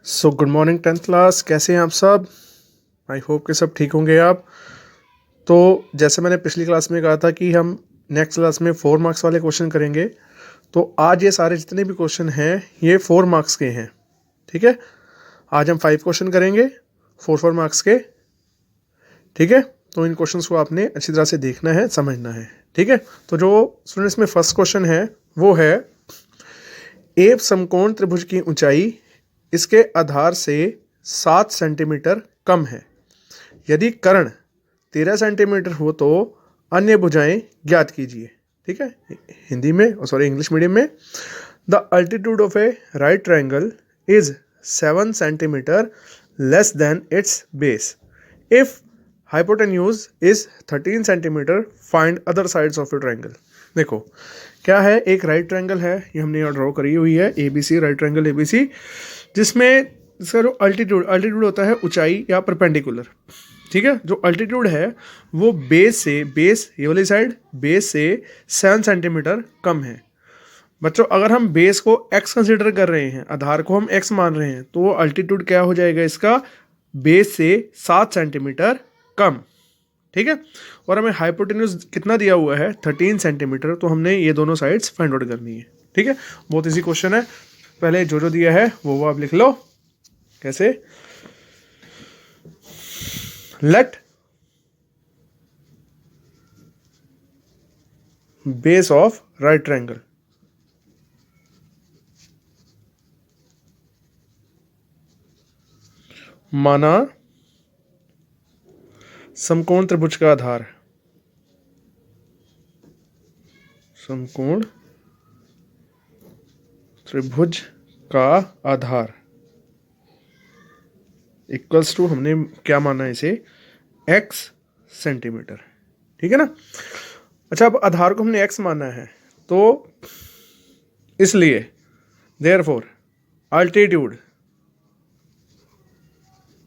So good morning 10th class, कैसे हैं आप सब। आई होप कि सब ठीक होंगे आप। तो जैसे मैंने पिछली क्लास में कहा था कि हम नेक्स्ट क्लास में 4 मार्क्स वाले क्वेश्चन करेंगे, तो आज ये सारे जितने भी क्वेश्चन हैं ये 4 मार्क्स के हैं। ठीक है, आज हम 5 क्वेश्चन करेंगे 4 मार्क्स के। ठीक है, तो इन क्वेश्चंस को आपने अच्छी तरह से देखना है, समझना है। ठीक है, तो जो स्टूडेंट्स में फर्स्ट क्वेश्चन है वो है, एक समकोण त्रिभुज की ऊंचाई इसके आधार से 7 सेंटीमीटर कम है। यदि कर्ण 13 सेंटीमीटर हो तो अन्य भुजाएं ज्ञात कीजिए। ठीक है, हिंदी में इंग्लिश मीडियम में, the altitude of A right triangle is 7 centimetre less than it's base. If hypotenuse is 13 centimetre, find other sides of A triangle. देखो क्या है, एक राइट ट्रायंगल है, ये हमने यहाँ ड्रॉ करी हुई है, ABC, राइट ट्रायंगल ABC, जिसमें इसका जो अल्टीट्यूड होता है ऊंचाई या परपेंडिकुलर। ठीक है, जो अल्टीट्यूड है वो बेस ये वाली साइड बेस से 7 सेंटीमीटर कम है। बच्चों अगर हम बेस को x कंसिडर कर रहे हैं, आधार को हम x मान रहे हैं, तो अल्टीट्यूड क्या हो जाएगा इसका, बेस से 7 सेंटीमीटर कम। ठीक है, और हमें हाइपोटेन्यूज कितना दिया हुआ है, 13 सेंटीमीटर, तो हमने ये दोनों साइड्स फाइंड आउट करनी है। ठीक है, बहुत इजी क्वेश्चन है। पहले जो दिया है वो आप लिख लो। कैसे, let base of right triangle माना समकोण त्रिभुज का आधार, समकोण त्रिभुज का आधार इक्वल्स टू, हमने क्या माना है इसे, x सेंटीमीटर। ठीक है ना। अच्छा, अब आधार को हमने x माना है, तो इसलिए देयरफॉर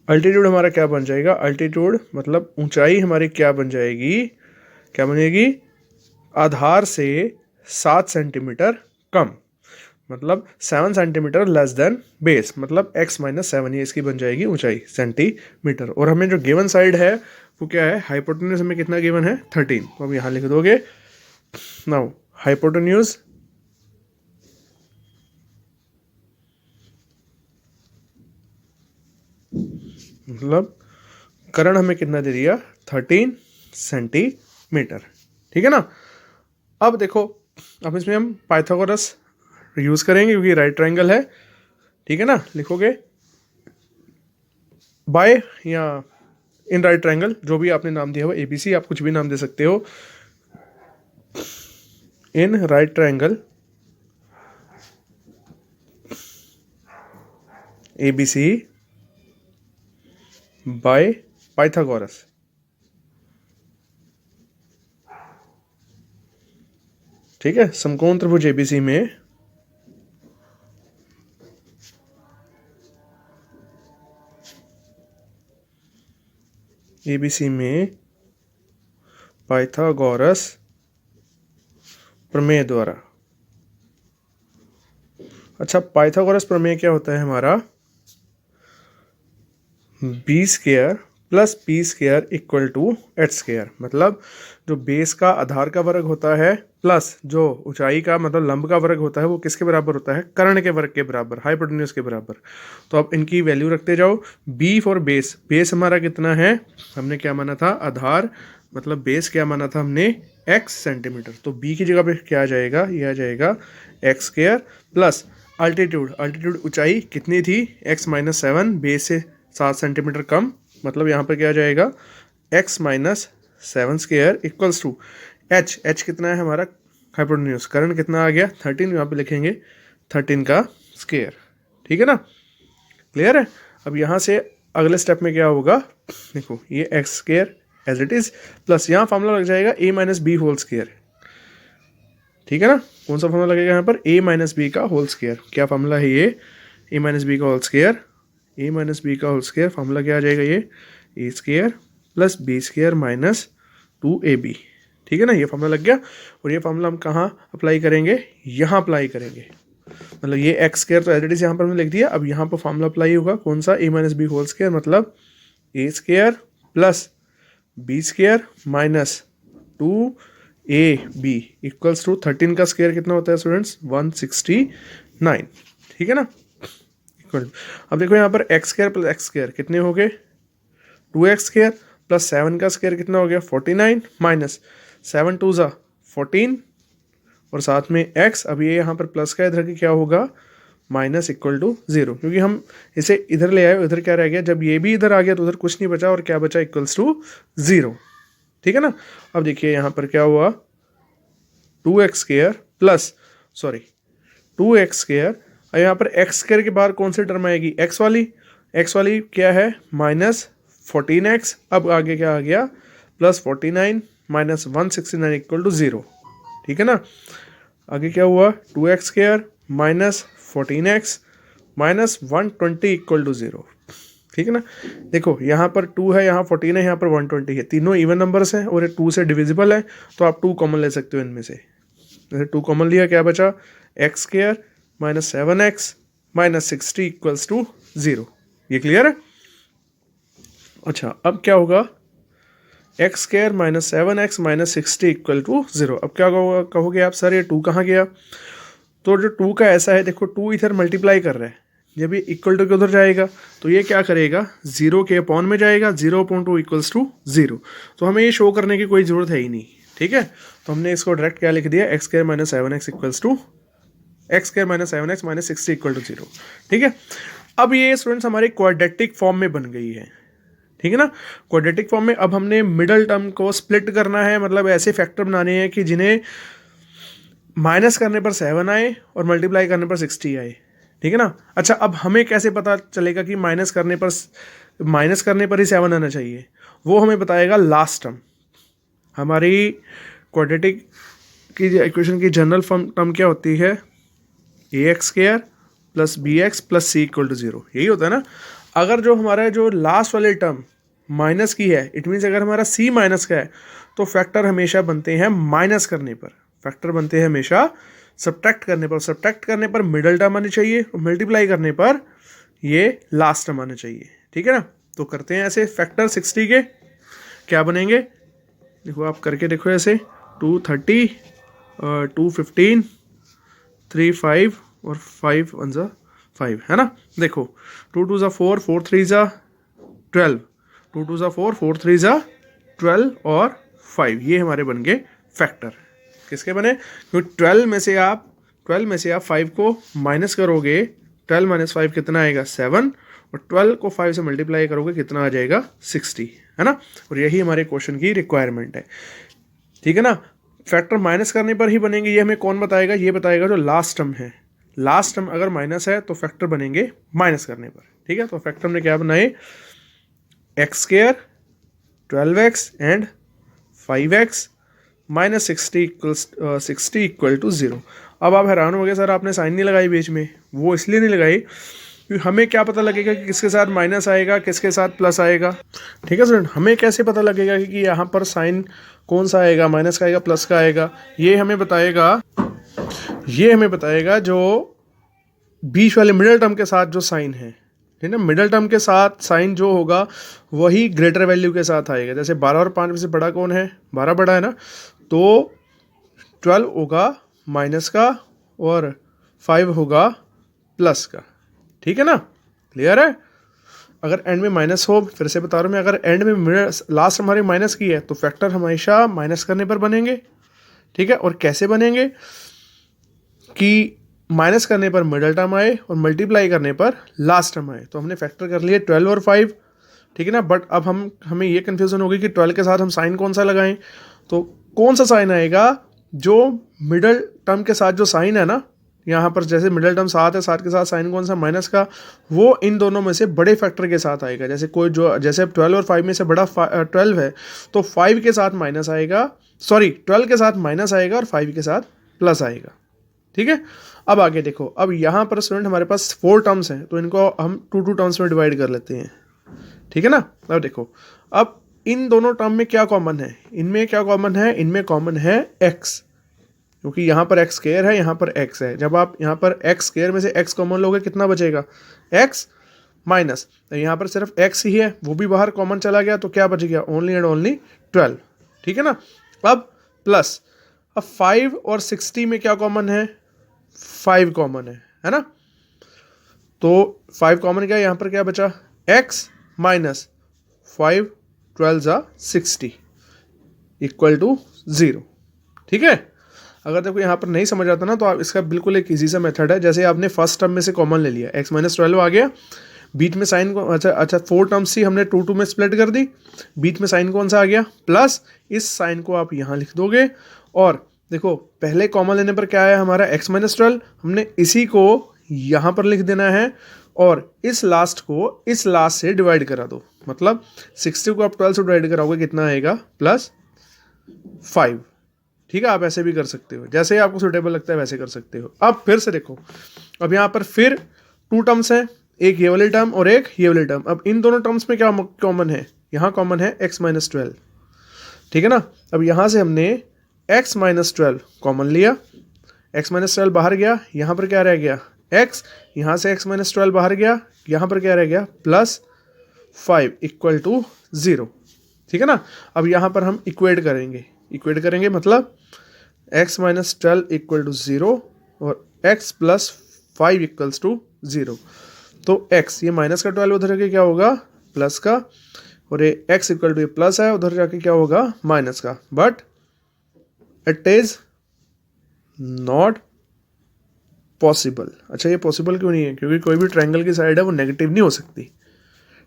अल्टीट्यूड हमारा क्या बन जाएगा, अल्टीट्यूड मतलब ऊंचाई हमारी क्या बन जाएगी, क्या बनेगी, आधार से 7 सेंटीमीटर कम, मतलब 7 सेंटीमीटर लेस देन बेस, मतलब x माइनस 7, ये इसकी बन जाएगी ऊंचाई सेंटीमीटर। और हमें जो गिवन साइड है वो क्या है, हाइपोटेन्यूज हमें कितना गिवन है, 13, तो अब यहाँ लिख दोगे। नाउ हाइपोटेन्यूज मतलब कर्ण हमें कितना दे दिया, 13 सेंटीमीटर। ठीक है ना। अब देखो, अब इसमें हम पाइथागोरस यूज करेंगे क्योंकि राइट ट्रायंगल है। ठीक है ना, लिखोगे बाय या इन राइट ट्रायंगल, जो भी आपने नाम दिया हो, ABC, आप कुछ भी नाम दे सकते हो। In right triangle ABC by Pythagoras. ठीक है, समकोण त्रिभुज ABC में पाइथागोरस प्रमेय द्वारा। अच्छा, पाइथागोरस प्रमेय क्या होता है हमारा, b square plus p square equal to h square, मतलब जो बेस का आधार का वर्ग होता है प्लस जो ऊंचाई का मतलब लंब का वर्ग होता है, वो किसके बराबर होता है, कर्ण के वर्ग के बराबर, हाइपोटेन्यूज के बराबर। तो अब इनकी वैल्यू रखते जाओ। b फॉर बेस हमारा कितना है, हमने क्या माना था, आधार मतलब बेस क्या माना था हमने, x सेंटीमीटर, तो b की जगह पे क्या आ जाएगा, ये आ जाएगा x स्क्वायर प्लस अल्टीट्यूड ऊंचाई कितनी थी, x माइनस 7, बेस से 7 सेंटीमीटर कम, मतलब यहाँ पर क्या आ जाएगा, x minus 7 square equals to h कितना है हमारा, हाइपोटेन्यूज, कर्ण कितना आ गया, 13, यहाँ पे लिखेंगे 13 का स्क्वायर। ठीक है ना, क्लियर है। अब यहाँ से अगले स्टेप में क्या होगा, देखो ये x square as it is plus यहाँ फॉर्मूला लग जाएगा a minus B whole square. ठीक है ना, कौन सा फॉर्मूला लगेगा यहाँ पर, a माइनस बी का होल स्क्वायर। क्या फॉर्मूला है ये, a माइनस बी का whole square, a minus B का होल स्क्वायर, फॉर्मूला क्या आ जाएगा, ये a square plus b square minus 2ab। ठीक है ना, ये फॉर्मूला लग गया। और ये फॉर्मूला हम कहाँ अप्लाई करेंगे, यहाँ अप्लाई करेंगे, मतलब ये एक्स स्क्वायर तो एज इट इज यहाँ पर हमने लिख दिया। अब यहाँ पर फॉर्मूला अप्लाई होगा कौन सा, a minus B whole square, मतलब a square plus B square minus 2ab equals to 13 का स्क्वायर कितना होता है स्टूडेंट्स, 169। ठीक है ना। अब देखो यहाँ पर x square plus x square कितने हो गए, 2x स्क्वायर प्लस 7 का स्क्वायर कितना हो गया 49 माइनस 7 2 ज़ा 14 और साथ में x। अब ये यहाँ पर प्लस का इधर की क्या होगा माइनस इक्वल टू 0, क्योंकि हम इसे इधर ले आए, इधर क्या रह गया, जब ये भी इधर आ गया तो उधर कुछ नहीं बचा और क्या बचा इक्वल्स टू 0। ठीक है ना। अब देखिए यहाँ पर क्या हुआ 2x square plus 2x square, और यहाँ पर x स्क्वायर के बाहर कौन सी टर्म आएगी, x वाली क्या है माइनस 14x। अब आगे क्या आ गया प्लस 49 माइनस 169 इक्वल टू 0। ठीक है ना। आगे क्या हुआ 2x square minus 14x minus 120 equal to 0। ठीक है ना। देखो यहाँ पर 2 है, यहाँ 14 है, यहाँ पर 120 है, तीनों इवन नंबर्स हैं और ये 2 से डिविजिबल है, तो आप 2 कॉमन ले सकते हो इनमें से। जैसे 2 कॉमन लिया क्या बचा X square minus 7x minus 60 equals to 0। ये क्लियर है। अच्छा अब क्या होगा X square minus 7x minus 60 equal to 0। अब क्या कहोगे आप सर ये 2 कहाँ गया, तो जो 2 का ऐसा है देखो 2 इधर मल्टीप्लाई कर रहा है, जब ये इक्वल टू के उधर जाएगा तो ये क्या करेगा 0 के अपॉन में जाएगा, 0/2 इक्वल्स टू 0। तो हमें ये शो करने की कोई ज़रूरत है ही नहीं। ठीक है, तो हमने इसको डायरेक्ट क्या लिख दिया X square minus 7x equals to X square minus 7x minus 60 equal to 0। ठीक है। अब ये स्टूडेंट्स हमारे क्वाड्रेटिक फॉर्म में बन गई है। ठीक है ना। क्वाड्रेटिक फॉर्म में अब हमने मिडल टर्म को स्प्लिट करना है, मतलब ऐसे फैक्टर बनाने हैं कि जिन्हें माइनस करने पर 7 आए और मल्टीप्लाई करने पर 60 आए। ठीक है ना। अच्छा अब हमें कैसे पता चलेगा कि माइनस करने पर ही 7 आना चाहिए, वो हमें बताएगा लास्ट टर्म। हमारी क्वाड्रेटिक की इक्वेशन की जनरल फॉर्म टर्म क्या होती है, ax square plus bx plus c equal to 0, यही होता है ना। अगर जो हमारा जो लास्ट वाले टर्म माइनस की है, इट मीन्स अगर हमारा c माइनस का है, तो फैक्टर हमेशा बनते हैं माइनस करने पर, फैक्टर बनते हैं हमेशा सब्ट्रैक्ट करने पर। सब्ट्रैक्ट करने पर मिडल टर्म आनी चाहिए और मल्टीप्लाई करने पर ये लास्ट टर्म आना चाहिए। ठीक है ना। तो करते हैं ऐसे फैक्टर 60 के क्या बनेंगे, देखो आप करके देखो ऐसे 230 215 3 5 और 5 1 ज़ा 5 है ना। देखो 2 2 ज़ा 4 4 3 ज़ा 12 2 2 ज़ा 4 4 3 ज़ा 12 और 5, ये हमारे बन गए फैक्टर। किसके बने, क्योंकि 12 में से आप 5 को माइनस करोगे, 12 माइनस 5 कितना आएगा 7, और 12 को 5 से मल्टीप्लाई करोगे कितना आ जाएगा 60, है ना। और यही हमारे क्वेश्चन की रिक्वायरमेंट है। ठीक है ना। फैक्टर माइनस करने पर ही बनेंगे, ये हमें कौन बताएगा, ये बताएगा जो लास्ट टर्म है। लास्ट टर्म अगर माइनस है तो फैक्टर बनेंगे माइनस करने पर। ठीक है। तो फैक्टर हमने क्या बनाए X square 12x and 5x minus 60 equal to 0। अब आप हैरान हो गए सर आपने साइन नहीं लगाई बीच में, वो इसलिए नहीं लगाई क्योंकि हमें क्या पता लगेगा कि किसके साथ माइनस आएगा किसके साथ प्लस आएगा। ठीक है स्टूडेंट, हमें कैसे पता लगेगा कि यहाँ पर साइन कौन सा आएगा, माइनस का आएगा प्लस का आएगा, ये हमें बताएगा जो बीच वाले मिडिल टर्म के साथ जो साइन है। ठीक है ना। मिडिल टर्म के साथ साइन जो होगा वही ग्रेटर वैल्यू के साथ आएगा। जैसे 12 और 5 में से बड़ा कौन है, 12 बड़ा है ना, तो 12 होगा माइनस का और 5 होगा प्लस का। ठीक है ना, क्लियर है। अगर एंड में माइनस हो, फिर से बता रहा हूँ मैं, अगर एंड में लास्ट हमारे माइनस की है तो फैक्टर हमेशा माइनस करने पर बनेंगे। ठीक है। और कैसे बनेंगे कि माइनस करने पर मिडल टर्म आए और मल्टीप्लाई करने पर लास्ट टर्म आए। तो हमने फैक्टर कर लिए 12 और 5। ठीक है ना। बट अब हमें ये कन्फ्यूज़न होगी कि 12 के साथ हम साइन कौन सा लगाएं, तो कौन सा साइन आएगा जो मिडल टर्म के साथ जो साइन है ना, यहाँ पर जैसे मिडल टर्म 7 है, 7 के साथ साइन कौन सा माइनस का, वो इन दोनों में से बड़े फैक्टर के साथ आएगा। जैसे जैसे 12 और 5 में से बड़ा 12 है तो 5 के साथ माइनस आएगा, 12 के साथ माइनस आएगा और 5 के साथ प्लस आएगा। ठीक है। अब आगे देखो, अब यहाँ पर स्टूडेंट हमारे पास 4 टर्म्स हैं, तो इनको हम 2 टर्म्स में डिवाइड कर लेते हैं। ठीक है ना। अब देखो, अब इन दोनों टर्म में क्या कॉमन है, इनमें क्या कॉमन है, इनमें कॉमन है x, क्योंकि यहाँ पर एक्स स्क्वायर है, यहाँ पर एक्स है। जब आप यहाँ पर एक्स स्क्वायर में से एक्स कॉमन लोगे कितना बचेगा, एक्स माइनस, यहाँ पर सिर्फ एक्स ही है, वो भी बाहर कॉमन चला गया, तो क्या बच गया, ओनली एंड ओनली 12। ठीक है ना। अब प्लस, अब 5 और 60 में क्या कॉमन है, 5 कॉमन है ना। तो 5 कॉमन क्या है, यहाँ पर क्या बचा, x माइनस 5 12 ज़ा 60 इक्वल टू 0। ठीक है। अगर देखो यहाँ पर नहीं समझ आता ना, तो आप इसका बिल्कुल एक इजी सा मेथड है। जैसे आपने फर्स्ट टर्म में से कॉमन ले लिया, x माइनस 12 आ गया, बीच में साइन को, अच्छा 4 टर्म्स थी, हमने 2 में स्प्लिट कर दी, बीच में साइन कौन सा आ गया, प्लस, इस साइन को आप यहाँ लिख दोगे। और देखो पहले कॉमन लेने पर क्या आया हमारा, x माइनस 12, हमने इसी को यहाँ पर लिख देना है, और इस लास्ट को इस लास्ट से डिवाइड करा दो, मतलब 60 को आप 12 से डिवाइड कराओगे कितना आएगा, प्लस 5। ठीक है, आप ऐसे भी कर सकते हो, जैसे आपको सुटेबल लगता है वैसे कर सकते हो। अब फिर से देखो, अब यहाँ पर फिर 2 टर्म्स हैं, एक ये वाली टर्म और एक ये वाली टर्म। अब इन दोनों टर्म्स में क्या कॉमन है, यहाँ कॉमन है x माइनस 12। ठीक है ना। अब यहाँ से हमने x माइनस 12 कॉमन लिया, x माइनस 12 बाहर गया, यहाँ पर क्या रह गया, x, यहाँ से x माइनस 12 बाहर गया, यहाँ पर क्या रह गया, प्लस 5 इक्वल टू 0। ठीक है ना। अब यहाँ पर हम इक्वेट करेंगे मतलब x माइनस 12 इक्वल टू 0 और x प्लस 5 इक्वल्स टू 0। तो x, ये माइनस का 12 उधर जाके क्या होगा, प्लस का, और ये x इक्वल टू ये प्लस है, उधर जाके क्या होगा, माइनस का। But it is not possible. अच्छा, ये पॉसिबल क्यों नहीं है, क्योंकि कोई भी ट्रायंगल की साइड है वो नेगेटिव नहीं हो सकती।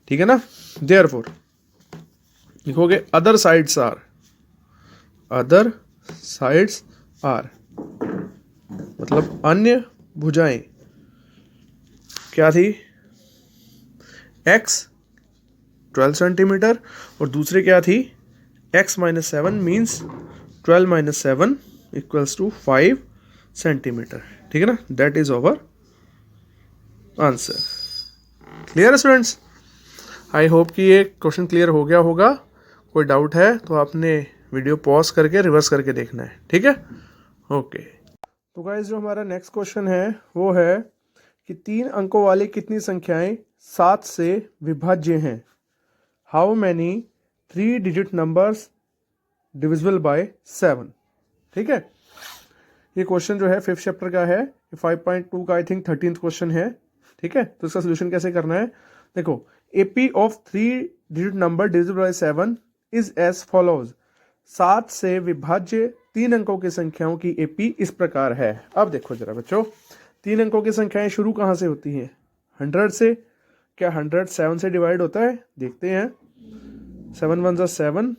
ठीक है ना। देयरफॉर लिखोगे अदर साइड्स आर, मतलब अन्य भुजाएं क्या थी, x 12 सेंटीमीटर, और दूसरी क्या थी, x minus 7 means 12 minus 7 equals to 5 centimetre. ठीक है ना। That is our answer. Clear है स्टूडेंट्स। आई होप कि ये क्वेश्चन क्लियर हो गया होगा। कोई डाउट है तो आपने वीडियो पॉज करके रिवर्स करके देखना है। ठीक है, ओके। तो गाइस, जो हमारा नेक्स्ट क्वेश्चन है वो है कि 3 अंकों वाली कितनी संख्याएं 7 से विभाज्य हैं। How many 3 digit numbers divisible by 7। ठीक है, ये क्वेश्चन जो है 5th चैप्टर का है, 5.2 का आई थिंक 13th क्वेश्चन है। ठीक है, तो इसका सोल्यूशन कैसे करना है, देखो, AP of 3 digit number divisible by 7 is as follows. 7 से विभाज्य 3 अंकों की संख्याओं की एपी इस प्रकार है। अब देखो जरा बच्चों, 3 अंकों की संख्याएं शुरू कहाँ से होती हैं, 100 से। क्या 100 7 से डिवाइड होता है, देखते हैं। 7 1 ज़ा 7,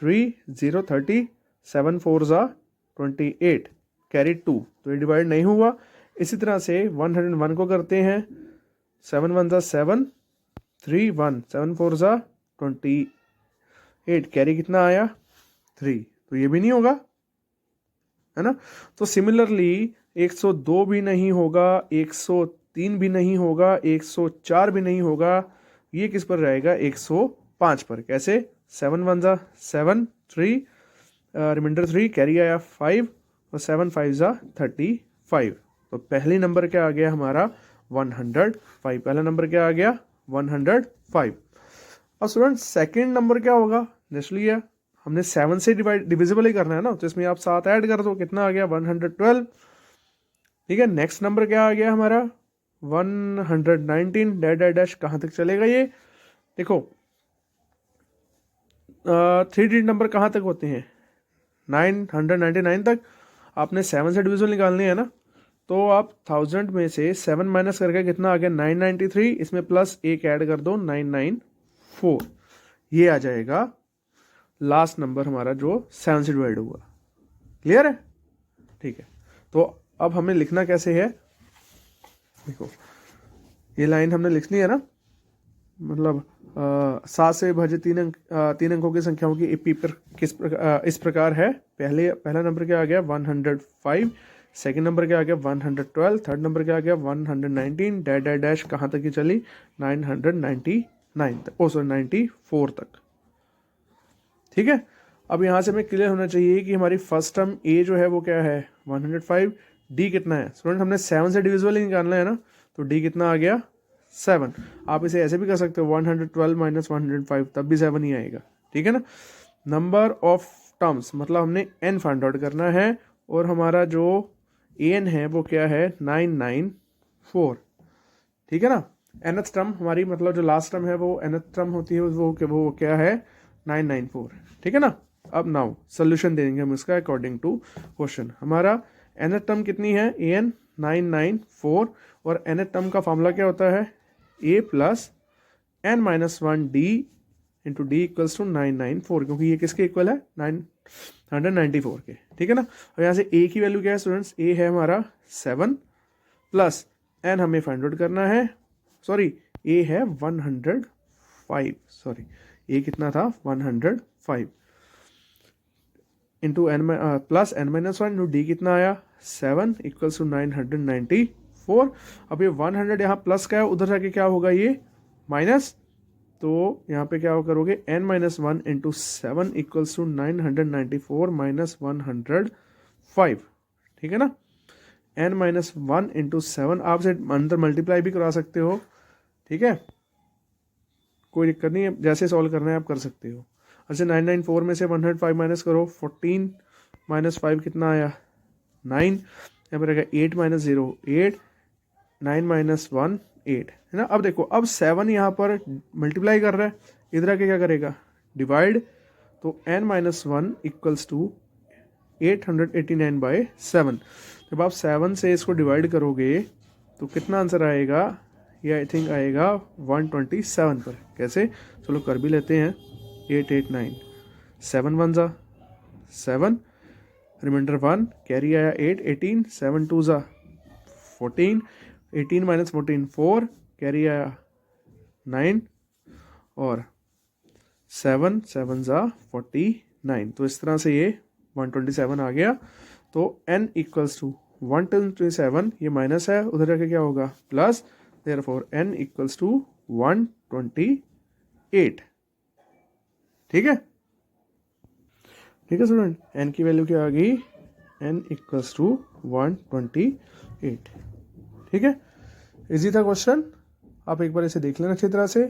3 0 30, 7 4 ज़ा 28, कैरी 2, तो ये डिवाइड नहीं हुआ। इसी तरह से 101 को करते हैं, 7 1 ज़ा 7, 3 1, 7 4 ज़ा 28, कैरी कितना आया, 3, तो ये भी नहीं होगा, है ना। तो सिमिलरली 102 भी नहीं होगा, 103 भी नहीं होगा, 104 भी नहीं होगा। ये किस पर रहेगा, 105 पर। कैसे, 7 1 ज़ा 7, 3 रिमाइंडर 3, कैरी आया 5, और 7 5 ज़ा 35। तो पहली नंबर क्या आ गया हमारा, 105। पहला नंबर क्या आ गया, 105। अब स्टूडेंट सेकंड नंबर क्या होगा, नेचुरली है, हमने 7 से डिविजिबल ही करना है ना, तो इसमें आप 7 ऐड कर दो, कितना आ गया, 112। ठीक है, नेक्स्ट नंबर क्या आ गया हमारा, 119। डैश डैश डैश कहाँ तक चलेगा ये, देखो 3 डिजिट नंबर कहाँ तक होते हैं, 999 तक। आपने 7 से डिविजिबल निकालनी है ना, तो आप 1000 में से 7 माइनस करके कितना आ गया, 993। इसमें प्लस 1 ऐड कर दो, 994। ये आ जाएगा लास्ट नंबर हमारा जो 7 से डिवाइड हुआ। क्लियर है, ठीक है। तो अब हमें लिखना कैसे है, देखो ये लाइन हमने लिखनी है ना, मतलब 7 से विभाजित 3 अंकों की संख्याओं की एपी पर इस प्रकार है। पहला नंबर क्या आ गया, 105। सेकंड नंबर क्या आ गया, 112। थर्ड नंबर क्या आ गया, 119। डैश डैश डैश कहाँ तक की चली, 999 तक, 94 तक। ठीक है, अब यहाँ से हमें क्लियर होना चाहिए कि हमारी फर्स्ट टर्म ए जो है वो क्या है 105, डी कितना है स्टूडेंट, हमने 7 से डिविजिबल ही निकालना है ना, तो डी कितना आ गया 7। आप इसे ऐसे भी कर सकते हो 112 माइनस 105, तब भी 7 ही आएगा, ठीक है ना। नंबर ऑफ टर्म्स मतलब हमने n फाइंड आउट करना है और हमारा जो an है वो क्या है 994, ठीक है ना। nth टर्म हमारी मतलब जो लास्ट टर्म है वो nth टर्म होती है वो क्या है 994, ठीक है ना। अब नाउ सोल्यूशन देंगे हम इसका अकॉर्डिंग टू क्वेश्चन। हमारा nth टर्म कितनी है an 994 और nth टर्म का फॉर्मूला क्या होता है a plus n minus 1 d into D equals to 994, क्योंकि ये किसके इक्वल है 994 के, ठीक है ना। और यहाँ से a की वैल्यू क्या है स्टूडेंट्स, a है हमारा 7 प्लस n हमें फाइंड आउट करना है, सॉरी a है 105, सॉरी a कितना था 105 into N plus N minus 1 into D कितना आया 7 इक्वल्स टू 994। अब ये 100 यहाँ प्लस का है, उधर जाके क्या होगा ये माइनस, तो यहाँ पे क्या करोगे n minus 1 into 7 equals to 994 minus 105, ठीक है ना। n माइनस 1 इंटू 7 आप से अंदर मल्टीप्लाई भी करा सकते हो, ठीक है, कोई दिक्कत नहीं है, जैसे सॉल्व करना है आप कर सकते हो। अच्छा 994 में से 105 माइनस करो, 14 माइनस 5 कितना आया 9, यहाँ पर रहेगा 8 माइनस 0 8, 9 माइनस 1 8, है ना। अब देखो अब 7 यहाँ पर मल्टीप्लाई कर रहा है, इधर आके क्या करेगा डिवाइड, तो n माइनस 1 इक्वल्स टू 889/7। जब आप 7 से इसको डिवाइड करोगे तो कितना आंसर आएगा, ये आई थिंक आएगा 127 पर। कैसे, चलो कर भी लेते हैं, 889 7 1 जा 7, रिमाइंडर 1 कैरी आया 8 18 7 2 जा 14, 18 माइनस 14 4 कैरी आया 9 और 7 7 जा 49, तो इस तरह से ये 127 आ गया। तो n इक्वल्स टू 127, ये माइनस है उधर जाके क्या होगा plus, therefore n equals to 128, ठीक है, ठीक है स्टूडेंट, n की वैल्यू क्या आ गई n इक्वल्स टू 128, ठीक है। इजी था क्वेश्चन, आप एक बार इसे देख लेना अच्छी तरह से,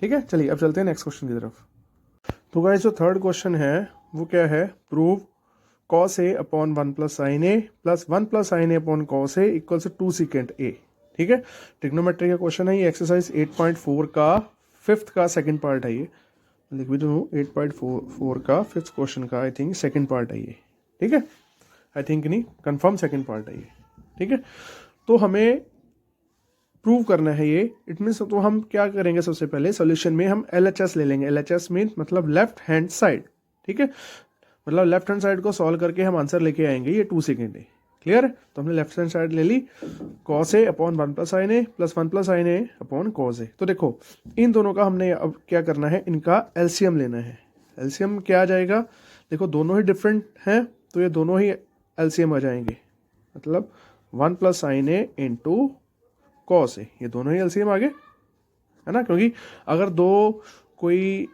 ठीक है। चलिए अब चलते हैं नेक्स्ट क्वेश्चन की तरफ। तो गाइस जो थर्ड क्वेश्चन है वो क्या है, prove cos a upon 1 plus sine a plus 1 plus sine a upon cos a equals to 2 second a, ठीक है। ट्रिग्नोमेट्री का क्वेश्चन है ये, एक्सरसाइज 8.4 का 5th का सेकंड पार्ट है ये, लिख भी दूँ 8.4 का 5th क्वेश्चन का आई थिंक सेकंड पार्ट है ये, ठीक है, आई थिंक नहीं कंफर्म सेकंड पार्ट है ये, ठीक है। तो हमें प्रूव करना है ये, इट मीन्स तो हम क्या करेंगे, सबसे पहले सॉल्यूशन में हम LHS ले लेंगे, LHS मीन मतलब लेफ्ट हैंड साइड, ठीक है, मतलब लेफ्ट हैंड साइड को सॉल्व करके हम आंसर लेके आएंगे, ये 2 सेकेंड है, क्लियर है। तो हमने लेफ्ट हैंड साइड ले ली, cos a upon 1 plus sine a plus 1 plus sine a upon cos a। तो देखो इन दोनों का हमने अब क्या करना है, इनका एलसीएम लेना है। एलसीएम क्या आ जाएगा, देखो दोनों ही डिफरेंट हैं तो ये दोनों ही एलसीएम आ जाएंगे, मतलब 1 plus sine A into cos a, ये दोनों ही एलसीएम आ गए, है ना। क्योंकि अगर दो कोई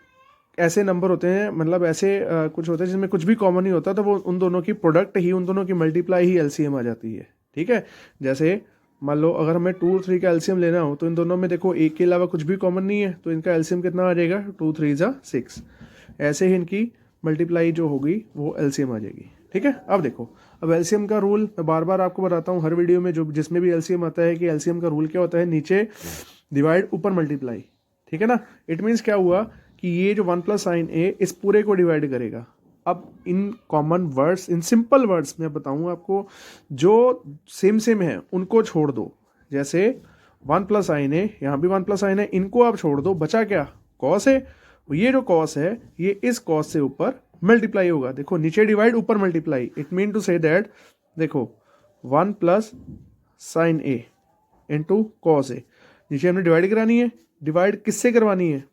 ऐसे नंबर होते हैं, मतलब ऐसे कुछ होते हैं जिसमें कुछ भी कॉमन नहीं होता, तो वो उन दोनों की प्रोडक्ट ही, उन दोनों की मल्टीप्लाई ही एलसीएम आ जाती है, ठीक है। जैसे मान लो अगर हमें 2 और 3 का एलसीएम लेना हो तो इन दोनों में देखो एक के अलावा कुछ भी कॉमन नहीं है, तो इनका एलसीएम कितना आ जाएगा 2 3 जा 6, ऐसे ही इनकी मल्टीप्लाई जो होगी वो एलसीएम आ जाएगी, ठीक है। अब देखो अब एलसीएम का रूल मैं बार बार आपको बताता हूँ हर वीडियो में, जो जिसमें भी एलसीएम आता है कि एलसीएम का रूल क्या होता है, नीचे डिवाइड ऊपर मल्टीप्लाई, ठीक है ना। इट मीन्स क्या हुआ कि ये जो 1 प्लस साइन ए इस पूरे को डिवाइड करेगा। अब in common words, in simple words मैं बताऊँ आपको, जो सेम सेम है उनको छोड़ दो, जैसे 1 प्लस साइन ए, यहाँ भी 1 प्लस साइन है, इनको आप छोड़ दो, बचा क्या कॉस है, ये जो कॉस है ये इस कॉस से ऊपर मल्टीप्लाई होगा, देखो नीचे डिवाइड ऊपर multiply, it mean to say that देखो 1 plus sine A into cos A, नीचे हमने डिवाइड करानी है, डिवाइड किससे करवानी है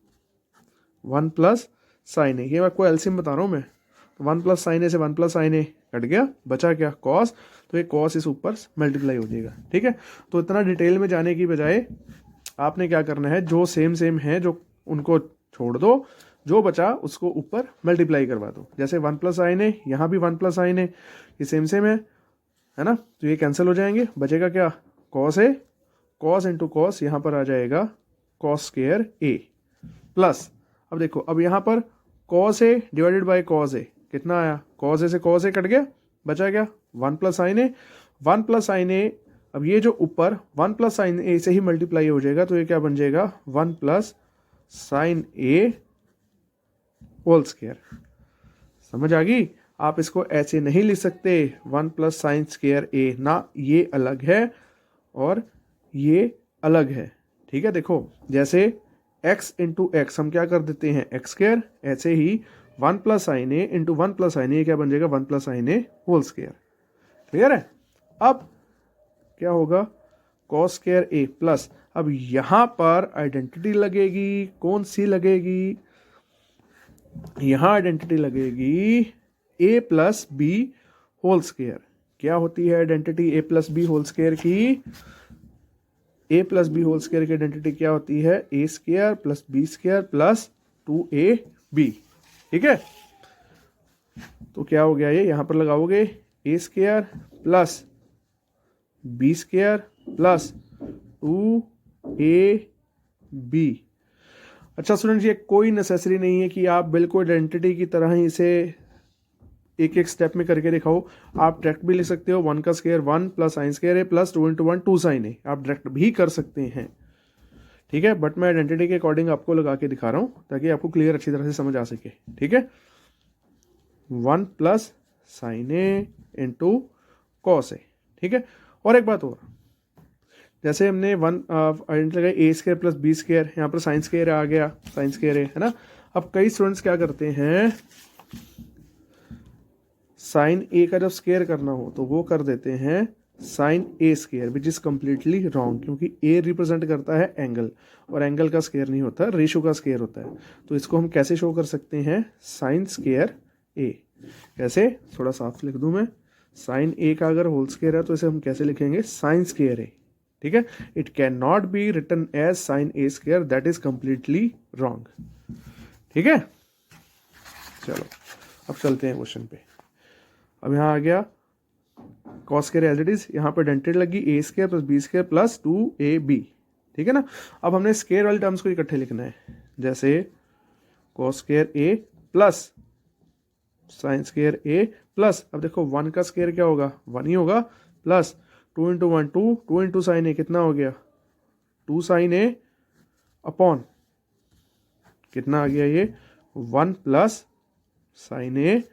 1 प्लस साइन ए, ये आपको एलसीएम बता रहा हूँ मैं, तो 1 प्लस साइन ए से 1 प्लस साइन ए कट गया, बचा क्या कॉस, तो ये कॉस इस ऊपर मल्टीप्लाई हो जाएगा, ठीक है। तो इतना डिटेल में जाने की बजाय आपने क्या करना है, जो सेम सेम है जो उनको छोड़ दो, जो बचा उसको ऊपर मल्टीप्लाई करवा दो। जैसे 1 प्लस साइन ए, यहाँ भी 1 प्लस साइन ए, ये सेम है ना, तो ये कैंसिल हो जाएंगे, बचेगा क्या, cos A, cos into cos, यहाँ पर आ जाएगा कॉस स्क्वायर ए प्लस, अब देखो अब यहाँ पर cos a divided by cos a कितना आया, कॉस ए से कॉस ए कट गया, बचा क्या 1 प्लस साइन ए, 1 प्लस साइन ए, अब ये जो ऊपर 1 प्लस साइन ए से ही मल्टीप्लाई हो जाएगा, तो ये क्या बन जाएगा 1 प्लस साइन ए होल स्क्वायर। समझ आ गई? आप इसको ऐसे नहीं लिख सकते 1 प्लस साइन स्क्वायर ए, ना ये अलग है और ये अलग है। ठीक है, देखो जैसे x इंटू एक्स हम क्या कर देते हैं एक्स स्क्वायर, ऐसे ही 1 plus sine A into 1 plus sine ए क्या बन जाएगा 1 प्लस साइन ए होल स्क्वायर। क्लियर है? अब क्या होगा कॉस स्क्वायर ए प्लस, अब यहां पर आइडेंटिटी लगेगी, कौन सी लगेगी, यहां आइडेंटिटी लगेगी a plus B whole square. क्या होती है identity a plus B whole square की, a plus B whole square की आइडेंटिटी क्या होती है a square plus B square plus 2ab। ठीक है, तो क्या हो गया, ये यहां पर लगाओगे a square plus B square plus 2ab। अच्छा स्टूडेंट्स, ये कोई नेसेसरी नहीं है कि आप बिल्कुल आइडेंटिटी की तरह ही इसे एक एक स्टेप में करके दिखाओ। आप डायरेक्ट भी लिख सकते हो 1 का square 1 plus sine square A plus 2 into 1 2 sign ए, आप डायरेक्ट भी कर सकते हैं। ठीक है, बट मैं आइडेंटिटी के अकॉर्डिंग आपको लगा के दिखा रहा हूं ताकि आपको क्लियर अच्छी तरह से समझ आ सके। ठीक है, 1 plus sine A into cos ए। ठीक है, और एक बात और, जैसे हमने 1 आइडेंटिटी लगाई ए स्क्वायर प्लस बी स्क्वायर, यहाँ पर साइन स्क्वायर आ गया, साइन स्क्वायर है ना। अब कई स्टूडेंट्स क्या करते हैं, साइन ए का जब स्क्वायर करना हो तो वो कर देते हैं sine A square, which is completely wrong, क्योंकि ए रिप्रेजेंट करता है एंगल और एंगल का स्क्वायर नहीं होता, रेशो का स्क्वायर होता है। तो इसको हम कैसे शो कर सकते हैं, साइन स्क्वायर ए। कैसे, थोड़ा साफ लिख दूं मैं, साइन ए का अगर होल स्क्वायर है तो इसे हम कैसे लिखेंगे, साइन स्क्वायर ए। ठीक है, it can not be written as sine A square, that is completely wrong. ठीक है, चलो अब चलते हैं क्वेश्चन पे। अब यहाँ आ गया cos square as it is, यहाँ पर आइडेंटिटी लगी a square plus B square plus 2ab। ठीक है ना, अब हमने स्क्वायर वाले टर्म्स को इकट्ठे लिखना है, जैसे cos square A plus sine square A plus, अब देखो 1 का स्क्वायर क्या होगा 1 ही होगा, प्लस 2 इंटू 1 2 इंटू साइन ए कितना हो गया 2 साइन ए अपॉन कितना आ गया ये 1 plus sine A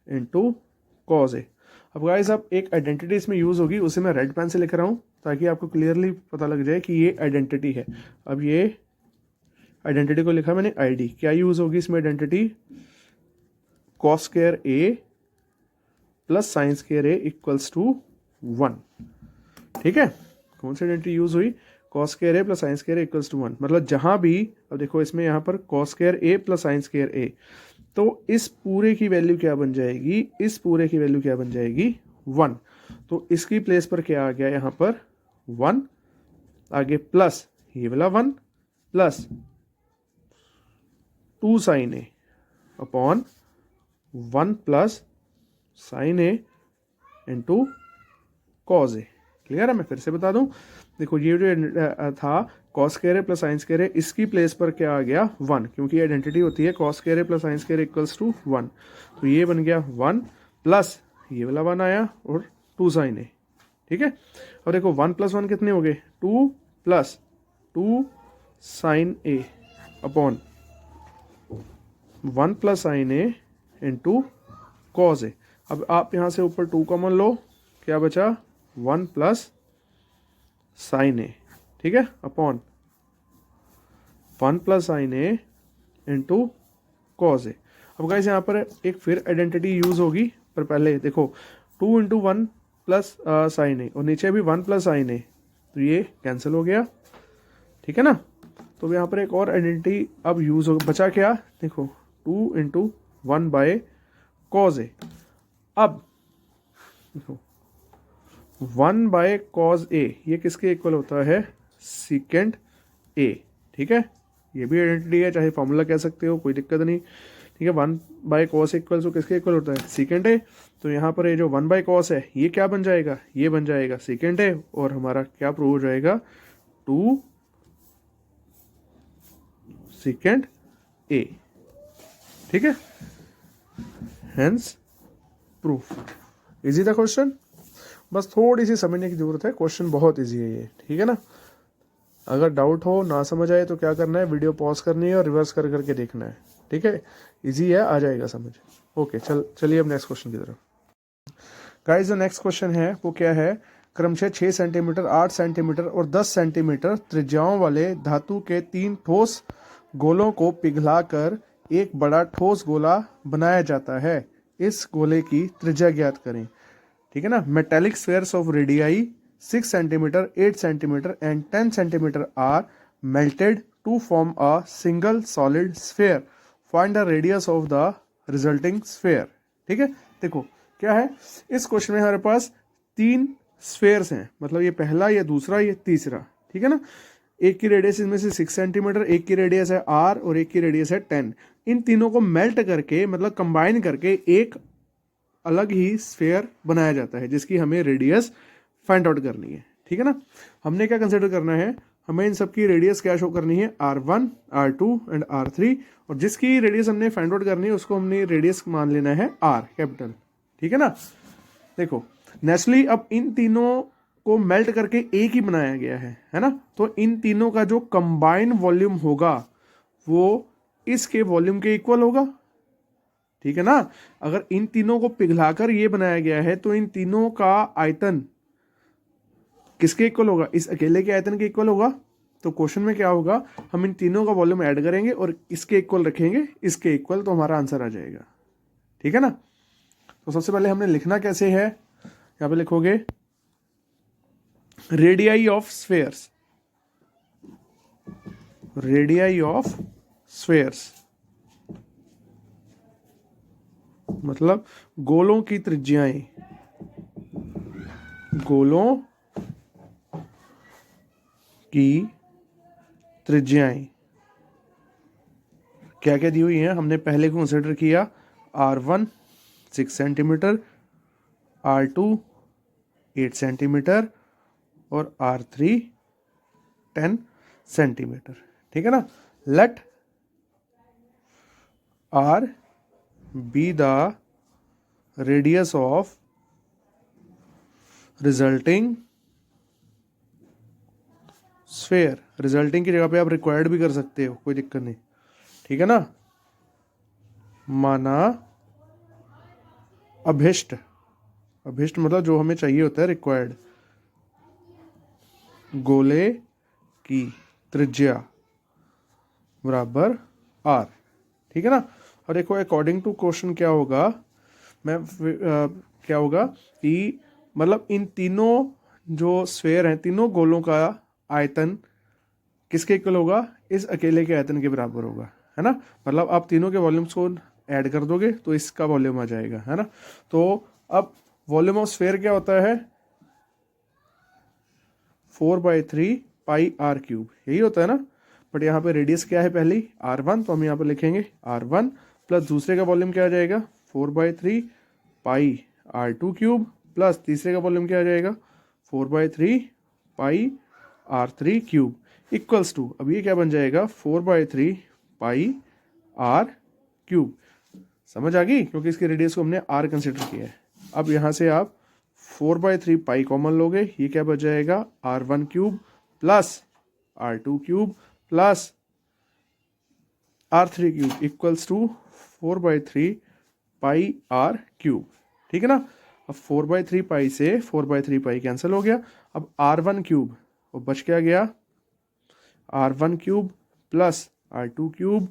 into cos ए। अब गाइस अब एक आइडेंटिटी इसमें यूज होगी, उसे मैं रेड पेन से लिख रहा हूं ताकि आपको क्लियरली पता लग जाए कि ये आइडेंटिटी है। अब ये आइडेंटिटी को लिखा मैंने आईडी, क्या यूज होगी इसमें identity, cos square A plus sine square A equals to 1। ठीक है, कौन सी आइडेंटिटी यूज हुई, cos square A plus sine square A equals to 1, मतलब जहां भी, अब देखो इसमें यहाँ पर cos square A plus sine square A, तो इस पूरे की वैल्यू क्या बन जाएगी, इस पूरे की वैल्यू क्या बन जाएगी 1, तो इसकी प्लेस पर क्या आ गया यहाँ पर 1, आगे प्लस ये वाला 1 plus 2 sign a upon 1 plus sine A into cos A. Clear है? मैं फिर से बता दूं, देखो ये जो था cos square A plus sine square ए, इसकी प्लेस पर क्या आ गया 1, क्योंकि आइडेंटिटी होती है cos square A plus sine square equals to 1, तो ये बन गया 1 प्लस ये वाला 1 आया और 2 साइन ए। ठीक है, और देखो 1 प्लस 1 कितने हो गए 2 plus 2 sign a upon 1 plus sine A into cos ए। अब आप यहां से ऊपर 2 कॉमन लो, क्या बचा 1 प्लस साइन ए। ठीक है, upon 1 plus sine A into cos ए। अब गाइस यहाँ पर एक फिर आइडेंटिटी यूज होगी, पर पहले देखो 2 इंटू 1 प्लस साइन ए और नीचे भी 1 प्लस साइन ए, तो ये कैंसिल हो गया। ठीक है ना, तो यहाँ पर एक और आइडेंटिटी अब यूज हो, बचा क्या, देखो 2 इंटू 1 बाय कॉज ए। अब देखो 1 बाय कॉज ए ये किसके इक्वल होता है, सीकेंट ए। ठीक है, ये भी आइडेंटिटी है, चाहे फॉर्मूला कह सकते हो, कोई दिक्कत नहीं। ठीक है, 1/cos इक्वल्स टू किसके इक्वल होता है, सीकेंट है। तो यहाँ पर ये जो 1/cos है ये क्या बन जाएगा, ये बन जाएगा सीकेंट है, और हमारा क्या प्रूव हो जाएगा, 2 सीकेंट ए। ठीक है, हेंस प्रूफ। इजी था क्वेश्चन, बस थोड़ी सी समझने की जरूरत है, क्वेश्चन बहुत इजी है ये। ठीक है ना, अगर डाउट हो, ना समझ आए तो क्या करना है, वीडियो पॉज करनी है और रिवर्स कर करके देखना है। ठीक है, इजी है, आ जाएगा समझ। ओके, चलिए अब नेक्स्ट क्वेश्चन की तरफ। गाइस जो नेक्स्ट क्वेश्चन है वो क्या है, क्रमशः 6 सेंटीमीटर, 8 सेंटीमीटर और 10 सेंटीमीटर त्रिज्याओं वाले धातु के 3 ठोस गोलों को पिघलाकर एक बड़ा ठोस गोला बनाया जाता है। इस गोले की त्रिज्या ज्ञात करें। ठीक है ना, metallic spheres of radii 6 centimetre, 8 centimetre and 10 centimetre are melted to form a single solid sphere. Find the radius of the resulting sphere. ठीक है, देखो क्या है, इस क्वेश्चन में हमारे पास 3 स्फेयर्स हैं, मतलब ये पहला, ये दूसरा, ये तीसरा। ठीक है ना, एक की रेडियस इसमें से 6 सेंटीमीटर, एक की रेडियस है आर और एक की रेडियस है 10। इन तीनों को मेल्ट करके, मतलब कंबाइन करके एक अलग ही स्फेयर बनाया जाता है जिसकी हमें रेडियस फाइंड आउट करनी है। ठीक है ना, हमने क्या कंसिडर करना है, हमें इन सबकी रेडियस क्या शो करनी है, R1, R2 एंड R3, और जिसकी रेडियस हमने फाइंड आउट करनी है उसको हमने रेडियस मान लेना है R कैपिटल। ठीक है ना, देखो नेचुरली अब इन तीनों को मेल्ट करके एक ही बनाया गया है ना, तो इन तीनों का जो कंबाइन वॉल्यूम होगा वो इसके वॉल्यूम के इक्वल होगा। ठीक है ना, अगर इन तीनों को पिघलाकर ये बनाया गया है तो इन तीनों का आयतन किसके इक्वल होगा, इस अकेले के आयतन के इक्वल होगा। तो क्वेश्चन में क्या होगा, हम इन तीनों का वॉल्यूम ऐड करेंगे और इसके इक्वल रखेंगे, इसके इक्वल, तो हमारा आंसर आ जाएगा। ठीक है ना, तो सबसे पहले हमने लिखना कैसे है, यहां पे लिखोगे radii of spheres, radii of spheres मतलब गोलों की त्रिज्याएं, गोलों की त्रिज्याएं क्या क्या दी हुई हैं, हमने पहले को कंसिडर किया, R1 6 सेंटीमीटर, R2 8 सेंटीमीटर और R3 10 सेंटीमीटर। ठीक है ना, let R be the radius of resulting sphere. Resulting की जगह पे आप रिक्वायर्ड भी कर सकते हो, कोई दिक्कत नहीं। ठीक है ना, माना अभिष्ट, अभिष्ट मतलब जो हमें चाहिए होता है, रिक्वायर्ड, गोले की त्रिज्या बराबर R। ठीक है ना, और देखो अकॉर्डिंग टू क्वेश्चन क्या होगा, क्या होगा कि मतलब इन तीनों जो स्फेयर हैं, तीनों गोलों का आयतन किसके इक्वल होगा, इस अकेले के आयतन के बराबर होगा, है ना। मतलब आप तीनों के वॉल्यूम्स को ऐड कर दोगे तो इसका वॉल्यूम आ जाएगा, है ना। तो अब वॉल्यूम ऑफ स्फेयर क्या होता है, 4/3 पाई R क्यूब, यही होता है ना। बट यहाँ पे रेडियस क्या है पहली, R1, तो हम यहाँ पे लिखेंगे R1 प्लस दूसरे का वॉल्यूम क्या आ जाएगा, 4/3 पाई R2 क्यूब, प्लस तीसरे का वॉल्यूम क्या आ जाएगा, 4/3 पाई R3 क्यूब, इक्वल्स टू, अब ये क्या बन जाएगा, 4/3 पाई R क्यूब। समझ आ गई, क्योंकि इसके रेडियस को हमने R कंसिडर किया है। अब यहाँ से आप 4/3 पाई कॉमन लोगे, ये क्या बच जाएगा, R1 cube plus R2 cube plus R3 cube equals to 4/3 pi R cube. ठीक है ना, अब 4/3 पाई से 4/3 पाई कैंसिल हो गया। अब R1 क्यूब, और बच क्या गया, R1 cube plus R2 cube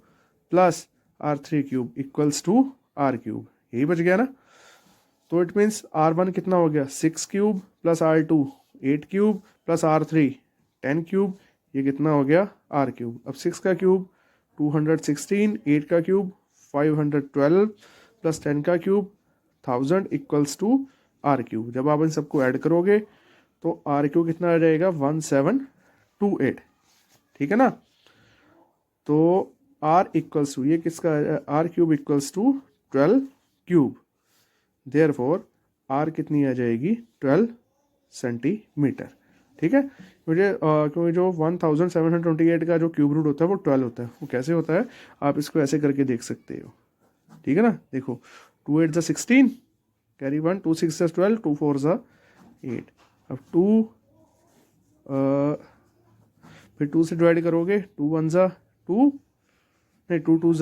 plus R3 cube equals to R cube, यही बच गया ना। तो इट मीन्स R1 कितना हो गया, 6 cube plus R2 8 cube plus R3 10 cube, ये कितना हो गया, R क्यूब। अब 6 का क्यूब 216, 8 का क्यूब 512 प्लस 10 का cube 1000 equals to R cube. जब आप इन सबको ऐड करोगे तो R क्यूब कितना आ जाएगा, 1728। ठीक है ना, तो आर इक्वल्स टू, ये किसका, R cube equals to 12 cube, therefore R कितनी आ जाएगी 12 सेंटीमीटर। ठीक है, मुझे क्योंकि जो 1728 का जो क्यूब रूट होता है वो 12 होता है। वो कैसे होता है, आप इसको ऐसे करके देख सकते हो। ठीक है ना, देखो 2 8 16 कैरी 1, 2 6 12, 2 4 8। अब 2 फिर 2 से डिवाइड करोगे, 2 1 2, नहीं 2 2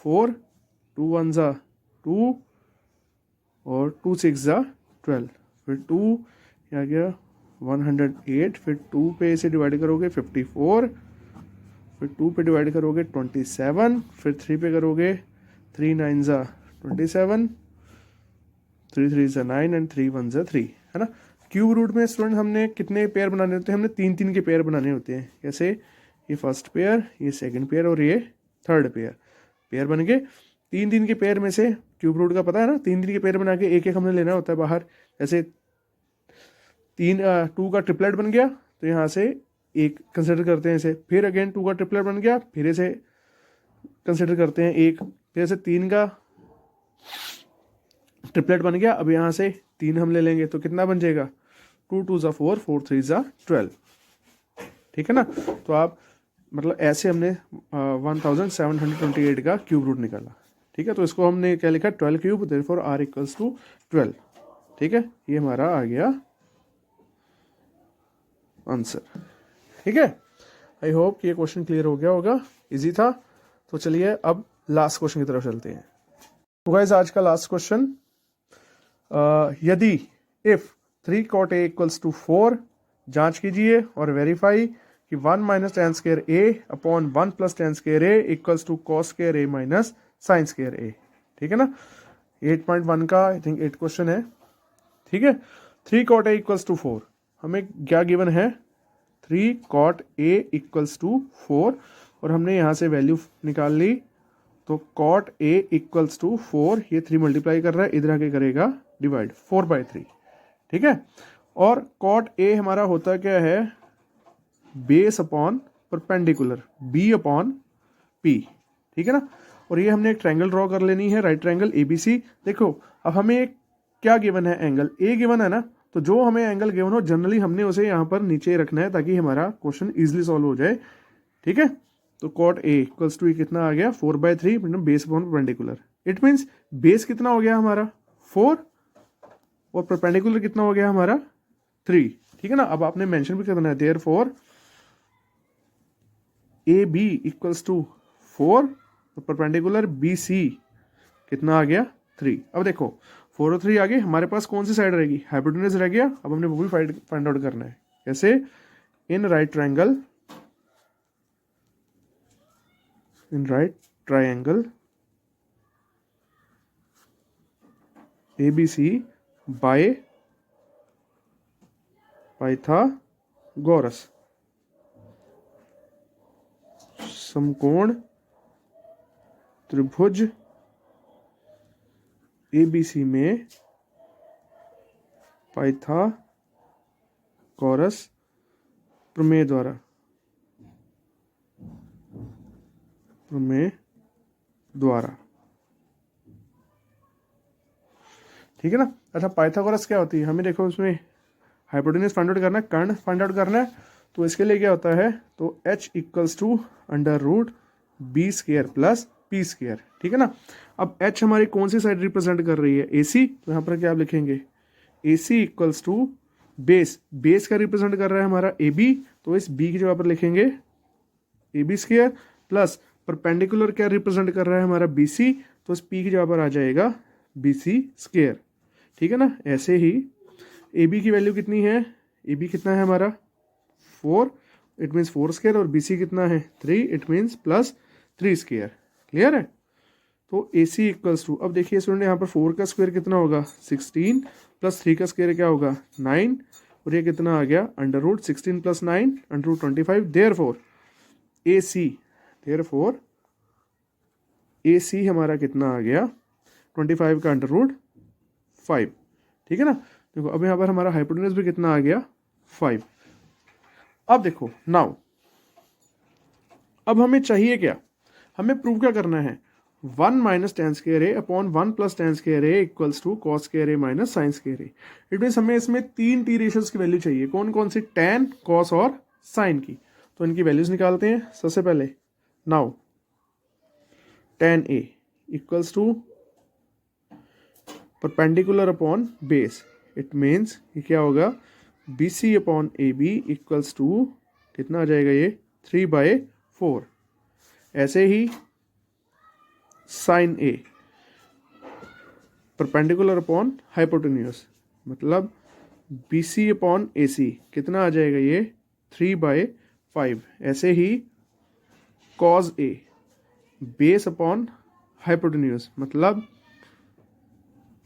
4, 2 1 2 और 2 6 12, फिर 2 आ गया 108, फिर 2 पे इसे डिवाइड करोगे 54, फिर 2 पे डिवाइड करोगे 27, फिर 3 पे करोगे 3 9 27, 3 3 9 एंड 3 1 3, है ना। क्यूब रूट में स्टूडेंट हमने कितने पेयर बनाने होते हैं, हमने 3 3 के पेयर बनाने होते हैं। कैसे, ये फर्स्ट पेयर, ये सेकंड पेयर और ये थर्ड पेयर, पेयर बन गए। 3 3 के पेयर में से क्यूब रूट का पता है ना, 3 3 के पेयर बना के एक एक हमने लेना होता है बाहर। जैसे 2 का ट्रिपलेट बन गया तो यहाँ से एक कंसिडर करते हैं इसे, फिर अगेन 2 का ट्रिपलेट बन गया, फिर इसे कंसिडर करते हैं एक, फिर से 3 का ट्रिपलेट बन गया, अब यहाँ से 3 हम ले लेंगे तो कितना बन जाएगा 2 2 4, 4 3 12। ठीक है ना, तो आप मतलब ऐसे हमने 1728 का क्यूब रूट निकाला। ठीक है, तो इसको हमने क्या लिखा 12 cube, therefore R equals to 12। ठीक है, ये हमारा आ गया आंसर। ठीक है, आई होप कि ये क्वेश्चन क्लियर हो गया होगा, इजी था। तो चलिए अब लास्ट क्वेश्चन की तरफ चलते हैं। तो गाइस आज का लास्ट क्वेश्चन, यदि if 3 cot a equals to 4, जांच कीजिए और वेरीफाई कि 1 minus tan square a upon 1 plus tan square a equals to cos square a minus sine square a. ठीक है ना, 8.1 का आई थिंक 8 क्वेश्चन है। ठीक है, 3 cot a इक्वल्स टू 4, हमें क्या गिवन है 3 cot a इक्वल्स टू 4, और हमने यहाँ से वैल्यू निकाल ली। तो cot a इक्वल्स टू 4, ये 3 मल्टीप्लाई कर रहा है, इधर आके करेगा डिवाइड 4/3। ठीक है, और cot a हमारा होता क्या है, base upon perpendicular b upon p। ठीक है ना, और ये हमने एक ट्रायंगल ड्रॉ कर लेनी है, राइट ट्रायंगल ABC। देखो अब हमें क्या गिवन है, एंगल a गिवन है ना, तो जो हमें एंगल गिवन हो जनरली हमने उसे यहाँ पर नीचे रखना है ताकि हमारा क्वेश्चन इजिली सॉल्व हो जाए। ठीक है, तो cot a इक्वल्स टू कितना आ गया 4/3 मतलब base upon perpendicular. It means base कितना हो गया हमारा 4 और परपेंडिकुलर कितना हो गया हमारा 3। ठीक है ना, अब आपने मेंशन भी करना है देयरफॉर AB इक्वल्स टू 4 और परपेंडिकुलर BC कितना आ गया 3। अब देखो 4 और 3 आ गए, हमारे पास कौन सी साइड रहेगी, हाइपोटेन्यूज रह गया। अब हमने वो भी फाइंड आउट करना है। कैसे, in right triangle ABC by Pythagoras, समकोण त्रिभुज ABC में पाइथागोरस प्रमेय द्वारा ठीक है ना। अच्छा, पाइथागोरस क्या होती है, हमें देखो उसमें हाइपोटेन्यूज फाइंड आउट करना है, कर्ण फाइंड आउट करना है। तो इसके लिए क्या होता है, तो h equals to √b² plus p²। ठीक है ना, अब h हमारी कौन सी साइड रिप्रेजेंट कर रही है, AC। तो यहाँ पर क्या आप लिखेंगे, AC इक्वल्स टू बेस का रिप्रेजेंट कर रहा है हमारा AB, तो इस b की जगह पर लिखेंगे AB² प्लस परपेंडिकुलर क्या रिप्रेजेंट कर रहा है हमारा BC, तो इस p की जगह पर आ जाएगा BC²। ठीक है ना, ऐसे ही AB की वैल्यू कितनी है, AB कितना है हमारा 4, इट मीन्स 4² और BC कितना है 3, इट मीन्स प्लस 3²। क्लियर है, तो AC इक्वल्स टू, अब देखिए स्टूडेंट यहाँ पर 4 का स्क्वायर कितना होगा 16 प्लस 3 का स्क्वायर क्या होगा 9, और ये कितना आ गया √16 प्लस 9 √25। देयरफॉर AC हमारा कितना आ गया 25 का √5। ठीक है ना, देखो अब यहाँ पर हमारा हाइपोटेन्यूज भी कितना आ गया 5। अब देखो नाउ अब हमें चाहिए क्या, हमें प्रूव क्या करना है, 1 minus tan square A upon 1 plus tan square A equals to cos square A minus sine square A. It means हमें इसमें 3 टी रेशियोज की वैल्यू चाहिए, कौन कौन सी, टेन, कॉस और साइन की। तो इनकी वैल्यूज निकालते हैं। सबसे पहले now tan A equals to perpendicular upon base, it means ये क्या होगा, B C upon A B equals to कितना आ जाएगा ये 3/4। ऐसे ही sine A perpendicular upon hypotenuse, मतलब B C upon A C कितना आ जाएगा ये 3/5। ऐसे ही cos A base upon hypotenuse, मतलब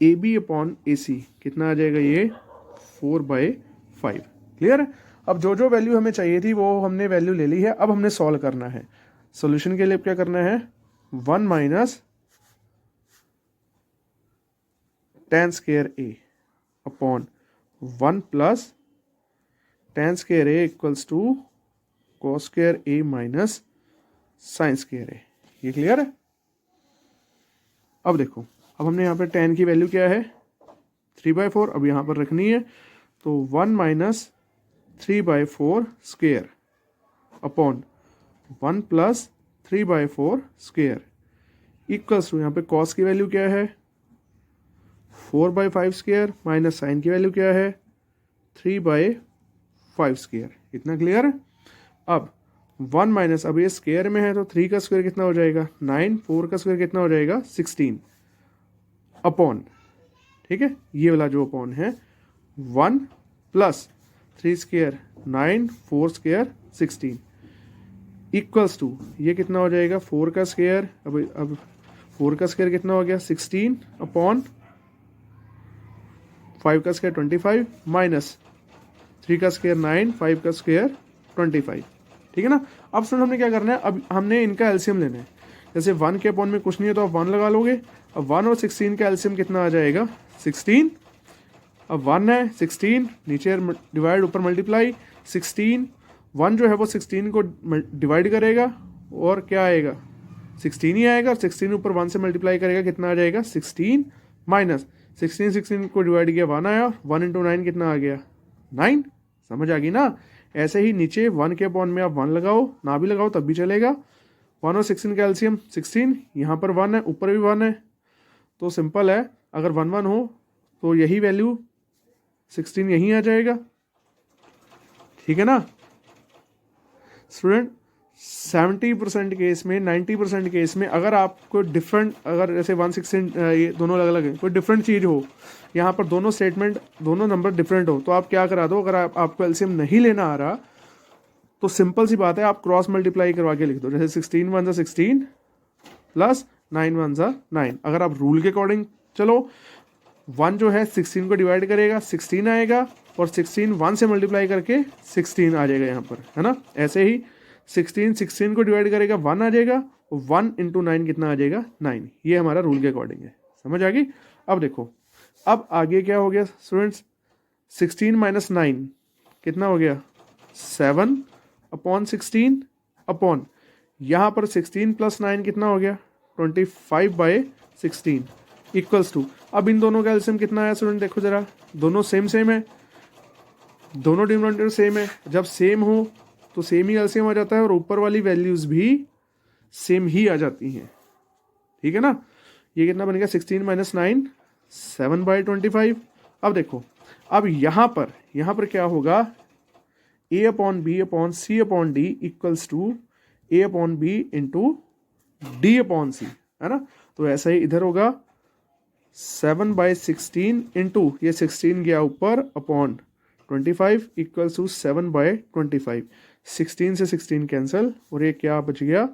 A B upon A C कितना आ जाएगा ये 4/5। क्लियर है। अब जो जो वैल्यू हमें चाहिए थी वो हमने वैल्यू ले ली है। अब हमने सॉल्व करना है। सॉल्यूशन के लिए क्या करना है, 1 minus tan square A upon 1 plus tan square A equals to cos square A minus sine square a. ये क्लियर है। अब देखो, अब हमने यहाँ पे टेन की वैल्यू क्या है 3/4, अब यहाँ पर रखनी है। तो 1 minus 3/4 square upon 1 plus 3/4 square equals to, यहाँ पे कॉस की वैल्यू क्या है 4/5 स्क्वायर माइनस साइन की वैल्यू क्या है 3/5 स्क्वायर। इतना क्लियर है। अब 1 माइनस, अब ये स्क्वायर में है तो 3 का स्क्वायर कितना हो जाएगा 9, 4 का स्क्वायर कितना हो जाएगा 16 अपॉन, ठीक है, ये वाला जो अपॉन है 1 plus 3 square 9, 4 square 16 equals to, ये कितना हो जाएगा 4 का स्क्वायर, अब 4 का स्क्वायर कितना हो गया 16 अपॉन 5 का स्क्वायर 25 माइनस 3 का स्क्वायर 9, 5 का स्क्वायर 25। ठीक है ना। अब सुन हमने क्या करना है, अब हमने इनका एलसीएम लेना है। जैसे 1 के अपॉन में कुछ नहीं है तो आप 1 लगा लोगे। अब 1 और 16 का एलसीएम कितना आ जाएगा 16। अब 1 है 16 नीचे डिवाइड ऊपर मल्टीप्लाई 16, 1 जो है वो 16 को डिवाइड करेगा और क्या आएगा 16 ही आएगा। 16 ऊपर 1 से मल्टीप्लाई करेगा कितना आ जाएगा 16 माइनस 16 को डिवाइड किया 1 आया, 1 इंटू 9 कितना आ गया 9। समझ आ गई ना। ऐसे ही नीचे 1 के अपॉन में आप 1 लगाओ, ना भी लगाओ तब भी चलेगा। 1 और 16 का एलसीएम 16, यहाँ पर 1 है ऊपर भी 1 है तो सिंपल है, अगर 1 1 हो तो यही वैल्यू 16 यहीं आ जाएगा। ठीक है ना स्टूडेंट। 70% केस में 90% केस में अगर आपको डिफरेंट, अगर जैसे 116 ये दोनों अलग अलग है, कोई डिफरेंट चीज़ हो, यहाँ पर दोनों स्टेटमेंट दोनों नंबर डिफरेंट हो, तो आप क्या करा दो, अगर आपको एलसीएम नहीं लेना आ रहा तो सिंपल सी बात है आप क्रॉस मल्टीप्लाई करवा के लिख दो। जैसे 16 1 16 प्लस 9 1 9। अगर आप रूल के अकॉर्डिंग चलो, 1 जो है 16 को डिवाइड करेगा 16 आएगा और 16 1 से मल्टीप्लाई करके 16 आ जाएगा यहाँ पर, है ना। ऐसे ही 16 को डिवाइड करेगा 1 आ जाएगा, 1 इंटू 9 कितना आ जाएगा 9। ये हमारा रूल के अकॉर्डिंग है। समझ आ गई। अब देखो, अब आगे क्या हो गया स्टूडेंट्स, 16 माइनस 9 कितना हो गया 7 अपॉन 16 अपॉन, यहाँ पर 16 प्लस 9 कितना हो गया 25/16 इक्वल्स टू, अब इन दोनों का एलसीएम कितना आया स्टूडेंट, देखो जरा, दोनों सेम है, दोनों डिनोमिनेटर सेम है। जब सेम हो तो सेम ही एलसीएम आ जाता है और ऊपर वाली वैल्यूज भी सेम ही आ जाती हैं। ठीक है ना। ये कितना बन गया 16 माइनस 9 7/25। अब देखो, अब यहाँ पर क्या होगा, a upon b upon c upon d equals to a upon b into d upon c, है ना। तो ऐसा ही इधर होगा 7/16 इंटू ये 16 गया ऊपर अपॉन 25 इक्वल्स टू 7/25। 16 से 16 कैंसिल और ये क्या बच गया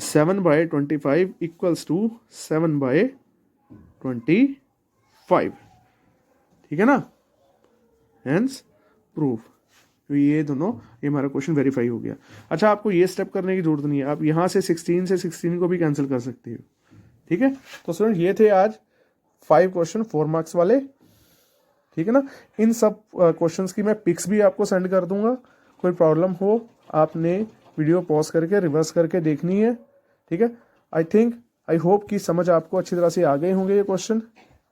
7/25 इक्वल्स टू 7/25। ठीक है ना। Hence proof. ये दोनों, ये हमारा क्वेश्चन वेरीफाई हो गया। अच्छा, आपको ये स्टेप करने की जरूरत नहीं है, आप यहाँ से 16 को भी कैंसिल कर सकते हो। ठीक है। तो स्टूडेंट ये थे आज 5 क्वेश्चन 4 मार्क्स वाले। ठीक है ना। इन सब क्वेश्चंस की मैं पिक्स भी आपको सेंड कर दूंगा। कोई प्रॉब्लम हो आपने वीडियो पॉज करके रिवर्स करके देखनी है, ठीक है। आई होप कि समझ आपको अच्छी तरह से आ गए होंगे ये क्वेश्चन,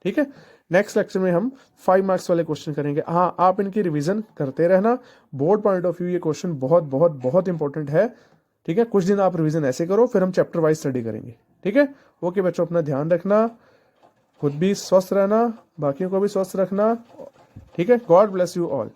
ठीक है। नेक्स्ट लेक्चर में हम 5 मार्क्स वाले क्वेश्चन करेंगे। हाँ, आप इनकी रिवीजन करते रहना। बोर्ड पॉइंट ऑफ व्यू ये क्वेश्चन बहुत बहुत बहुत इंपॉर्टेंट है, ठीक है। कुछ दिन आप रिवीजन ऐसे करो, फिर हम चैप्टर वाइज स्टडी करेंगे, ठीक है। ओके बच्चों, अपना ध्यान रखना, खुद भी स्वस्थ रहना, बाकियों को भी स्वस्थ रखना, ठीक है। God bless you all.